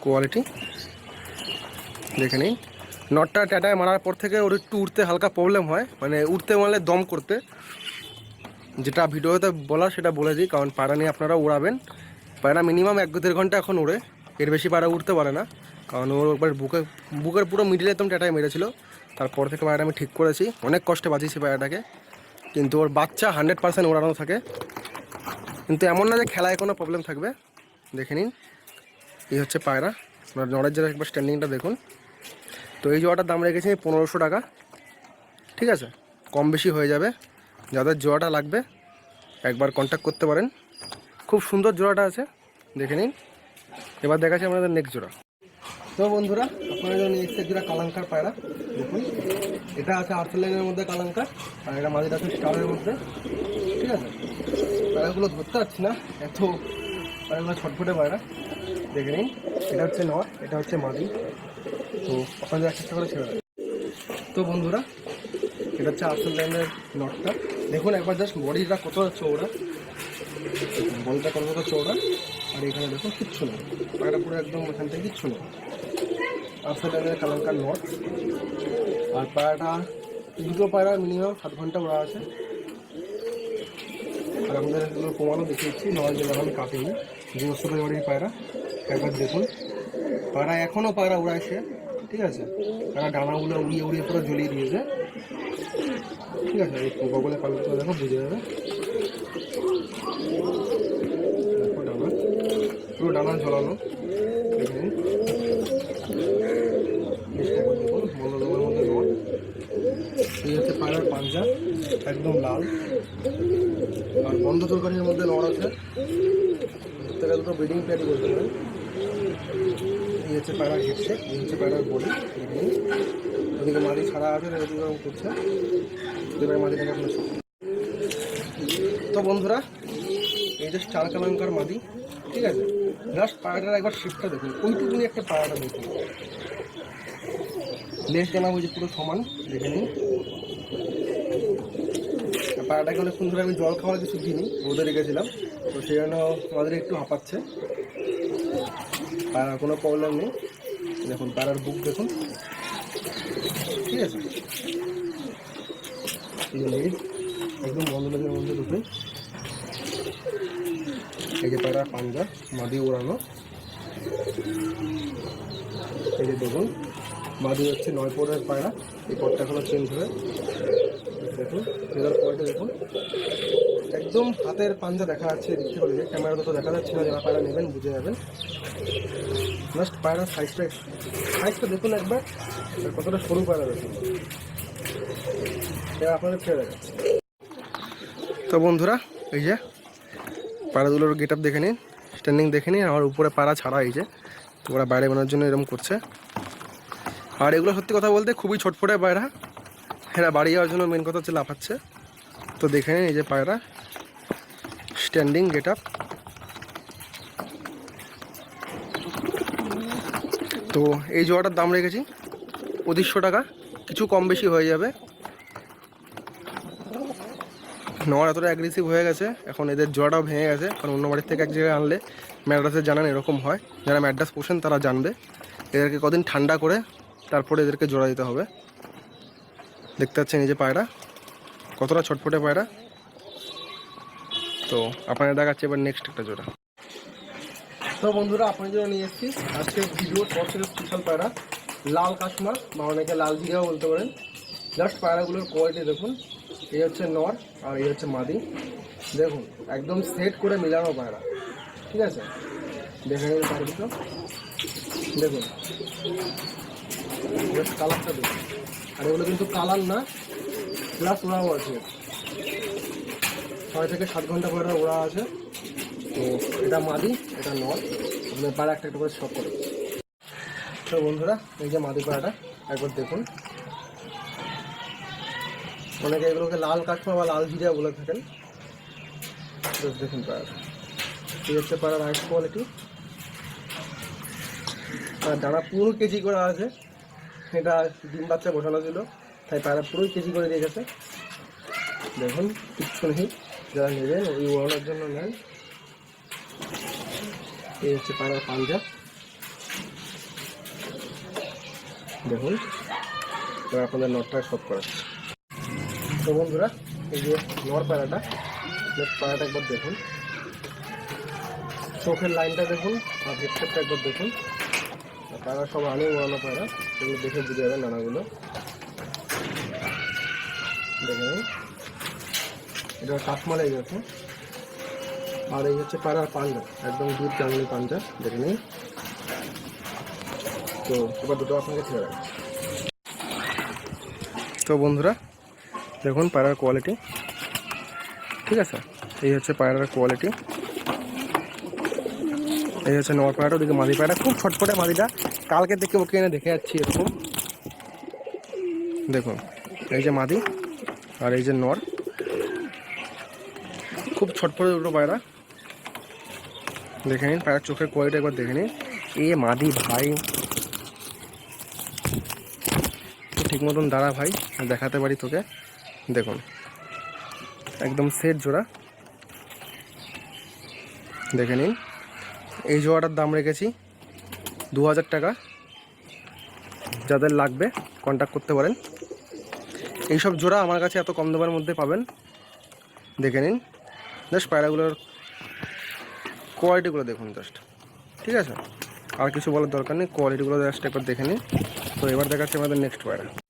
Quality দেখে নিন। নটটা ট্যাটায় মারার পর থেকে ওর একটু উঠতে হালকা প্রবলেম হয়, মানে উঠতে মানে দম করতে, যেটা ভিডিওতে বলার সেটা বলে দিই, কারণ পায়রা নিয়ে আপনারা উড়াবেন। পায়রা মিনিমাম 1-1.5 ঘন্টা এখন উড়ে, এর বেশি পায়রা উঠতে পারে না, কারণ ওর একবার বুকের পুরো মিডিলে একদম ট্যাটায় মেরেছিল। তারপর থেকে পায়রাটা আমি ঠিক করেছি, অনেক কষ্টে বাঁচিয়েছি পায়রাটাকে, কিন্তু ওর বাচ্চা 100% ওড়ানো থাকে। কিন্তু এমন না যে খেলায় কোনো প্রবলেম থাকবে। দেখে নিন, এই হচ্ছে পায়রা। আপনার নড়ের জায়গায় একবার স্ট্যান্ডিংটা দেখুন। তো এই জোড়াটার দাম রেখেছি 1500 টাকা, ঠিক আছে? কম বেশি হয়ে যাবে। যাদের জোড়াটা লাগবে একবার কন্ট্যাক্ট করতে পারেন। খুব সুন্দর জোড়াটা আছে, দেখে নিন। এবার দেখাচ্ছি আমাদের নেক্সট জোড়া। তো বন্ধুরা, আপনারা যেমন নেক্সট জোড়া কালাঙ্কার পায়রা দেখুন। এটা আছে আর্সেলাইনের মধ্যে কালাঙ্কার, আর এটা মাঝেটা আছে স্টারের মধ্যে, ঠিক আছে? পায়রাগুলো ধরতে পারছি না, এত পায়রাগুলো ছটফটে পায়রা। দেখে নিন, এটা হচ্ছে নর, এটা হচ্ছে মাদি। তো আপনাদের একটা করে ছেড়ে দেয়। তো বন্ধুরা, এটা হচ্ছে আর্সেলাইনের নটটা। দেখুন একবার জাস্ট বডিটা কত চৌড়া, বলটা কত চৌড়া, আর এখানে দেখুন কিচ্ছু নেই, পায়রা পুরো একদম এখান থেকে কিচ্ছু নেই। আর্সেলাইনের কালাঙ্কার নট। আর পায়রাটা দুটো পায়রা মিনিমাম 7 ঘন্টা ওরা আছে। আর আমাদের এগুলো প্রমাণও দেখিয়েছি, নয় যেগুলো আমি কাটিনি, গৃহস্থ পরিবারের পায়রা। একবার দেখুন, পায়রা এখনও পায়রা উড়ায় সে, ঠিক আছে? পায়রা ডানাগুলো উড়িয়ে উড়িয়ে পুরো জ্বলিয়ে দিয়েছে, ঠিক আছে? এই বগলে পালকগুলো দেখো, বুঝে যাবে। দেখো ডানা, পুরো ডানা ঝোলানো। দেখুন মনোরমের মধ্যে নট। এই হচ্ছে পায়রার পাঞ্জা, একদম লাল। আর বন্ধ তরকারির মধ্যে নড় আছে, থেকে দুটো ব্রিডিং প্যাডি করতে পারেন। এই হচ্ছে পায়রার হেডসেট, এই হচ্ছে পায়রার বডি। ওদিকে মাটি ছাড়া আছে, ওদিকে করছে, এবার মাটিটাকে আপনার। তো বন্ধুরা, এই যে স্টার কালাঙ্কার মাদি, ঠিক আছে? জাস্ট পায়রাটার একবার শেপটা দেখুন, ওইটুকুনি একটা পায়রাটা দেখুন। লেস জানা হয়েছে পুরো সমান, দেখে নিন। পায়রাটাকে অনেকক্ষণ ধরে আমি জল খাওয়ার কিছু দিইনি, রোদে রেখেছিলাম, তো সেই জন্য আমাদের একটু হাঁপাচ্ছে। পায়রার কোনো প্রবলেম নেই। দেখুন পায়রার বুক দেখুন, ঠিক আছে? একদম বন্ধ লেগের মধ্যে ঢুকে। এই যে পায়রা পাঞ্জা, মাদি ওড়ানো। এই যে দেখুন, মাদি হচ্ছে 9 পরের পায়রা, এই পরটা এখনো চেঞ্জ হবে। দেখুন এবার পরটা দেখুন, একদম হাতের পাঞ্জা দেখা যাচ্ছে দেখতে পারে, ক্যামেরাতে তো দেখা যাচ্ছে না, যারা পায়রা নেবেন বুঝে যাবেন। জাস্ট পায়রার সাইজটা দেখুন একবার, কতটা সরু পায়রা দেখুন। এটা আপনাদের ছেড়ে দেখাচ্ছে। তো বন্ধুরা, এই যে পায়রাগুলোর গেট আপ দেখে নিন, স্ট্যান্ডিং দেখে নিন। আমার উপরে পায়রা ছাড়া, এই যে ওরা বাইরে বানানোর জন্য এরকম করছে। আর এগুলো সত্যি কথা বলতে খুবই ছটফটে পায়রা, এরা বাড়ি যাওয়ার জন্য মেন কথা হচ্ছে লাফাচ্ছে। তো দেখে নিন, এই যে পায়রা স্ট্যান্ডিং গেট আপ। তো এই জোড়াটার দাম রেখেছি 2500 টাকা, কিছু কম বেশি হয়ে যাবে। নর এতটা অ্যাগ্রেসিভ হয়ে গেছে এখন, এদের জোড়াটাও ভেঙে গেছে, কারণ অন্য বাড়ির থেকে এক জায়গায় আনলে ম্যাড্রাসে জানান এরকম হয়, যারা ম্যাড্রাস পোষেন তারা জানবে। এদেরকে কদিন ঠান্ডা করে তারপরে এদেরকে জোড়া দিতে হবে। দেখতে পাচ্ছেন এই যে পায়রা কতটা ছটফটে পায়রা। তো আপনারা দেখাচ্ছে এবার নেক্সট একটা জোড়া। তো বন্ধুরা, আপনাদের জন্য নিয়ে এসেছি আজকে ভিডিও টর্চের স্পেশাল পায়রা, লাল কাশ্মীর বা অনেকে লাল জিরাও বলতে পারেন। জাস্ট পায়রাগুলোর কোয়ালিটি দেখুন, এই হচ্ছে নর আর এই হচ্ছে মাদি। দেখুন একদম সেট করে মিলানো পায়রা, ঠিক আছে? দেখে নিন পায়রাগুলো, দেখুন জাস্ট কালারটা দেখুন। আর এগুলো কিন্তু কালার না, প্লাস ওরাও আছে, 6 থেকে 7 ঘন্টা পরে ওরা আছে। তো এটা মাদি, এটা নর, আপনার পায়রা একটা করে শখ করে। তো বন্ধুরা, এই যে মাদি পায়রাটা একবার দেখুন। অনেকে এগুলোকে লাল কাশ্মীর বা লাল জিরা বলে থাকেন। দেখুন পায়রাটা, এই হচ্ছে পায়রার আইস কোয়ালিটি। আর ডানা পুরো কেজি করা আছে, এটা ডিম বাচ্চা বসানো ছিল, তাই পায়রা পুরোই কেজি করে দিয়ে গেছে। দেখুন কিচ্ছু নেই, যারা নেবেন ওই ওড়ানোর জন্য নেন। এই হচ্ছে পায়রার পাঞ্জা, দেখুন এবার আপনাদের নটটা সব করা। তো বন্ধুরা এই যে নর পায়রাটা, পায়রাটা একবার দেখুন, চোখের লাইনটা দেখুন আর হেডসেটটা একবার দেখুন। পায়রা সব আনে ওড়ানো পায়রা, সেগুলো দেখে বুঝে যাবেন নানাগুলো। দেখে নিন এটা কাঠমা লেগে গেছে। আর এই হচ্ছে পায়রার পাঞ্জা, একদম দুধ চাঙনি পাঞ্জা, দেখে নিন। তো এবার দুটো আপনাকে ছেড়ে রাখছি। তো বন্ধুরা দেখুন পায়রার কোয়ালিটি, ঠিক আছে? এই হচ্ছে পায়রার কোয়ালিটি, এই হচ্ছে নর পায়রাটা। ওদিকে মাদি পায়রা, খুব ছটফটে মাদিটা, কালকে থেকে ওকে এনে দেখে যাচ্ছি এরকম। দেখুন এই যে মাদি আর এই যে নর, খুব ছটফটে দুটো পায়রা। দেখে নিন পায়রার চোখের কোয়ালিটি একবার দেখে নিন। এ মাদি ভাই, ঠিক মতন দাঁড়া ভাই, দেখাতে পারি তোকে। দেখুন একদম সেট জোড়া, দেখে নিন। এই জোড়াটার দাম রেখেছি 2000 টাকা। যাদের লাগবে কন্ট্যাক্ট করতে পারেন। এইসব জোড়া আমার কাছে এত কম দামের মধ্যে পাবেন। দেখে নিন জাস্ট পায়রাগুলোর কোয়ালিটিগুলো দেখুন জাস্ট, ঠিক আছে? আর কিছু বলার দরকার নেই, কোয়ালিটিগুলো জাস্ট একবার দেখে নিন। তো এবার দেখাচ্ছি আমাদের নেক্সট পায়রা।